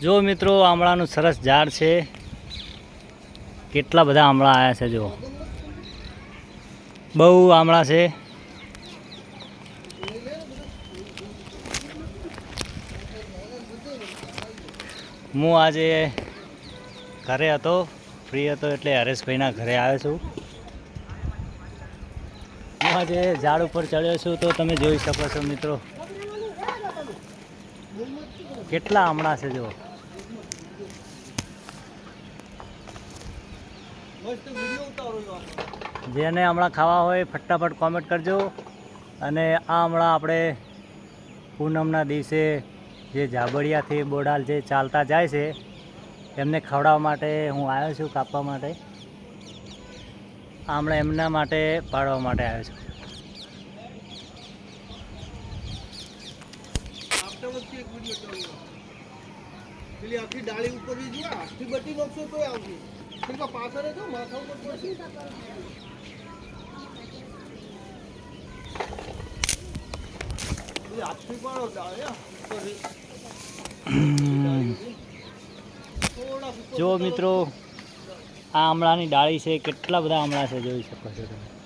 જો મિત્રો આમળાનું સરસ ઝાડ છે, કેટલા બધા આમળા આવ્યા છે. જો બહુ આમળા છે. હું આજે ઘરે હતો, ફ્રી હતો એટલે હરેશભાઈના ઘરે આવ્યો છું. હું આજે ઝાડ ઉપર ચડ્યો છું તો તમે જોઈ શકો છો મિત્રો કેટલા આમળા છે. જો જેને હમણાં ખાવા હોય ફટાફટ કોમેન્ટ કરજો. અને આ હમણાં આપણે પૂનમના દિવસે જે ઝાબડિયાથી બોડાલ જે ચાલતા જાય છે એમને ખવડાવવા માટે હું આવ્યો છું, કાપવા માટે. હમણાં એમના માટે પાડવા માટે આવ્યો છું. આખી ડાળી ઉપર આખી બટી નોખશો તો આવશે. પાછળ તો માથા ઉપર પડશે. જો મિત્રો આ આમળાની ડાળી છે, કેટલા બધા આમળા છે જોઈ શકો છો તમે.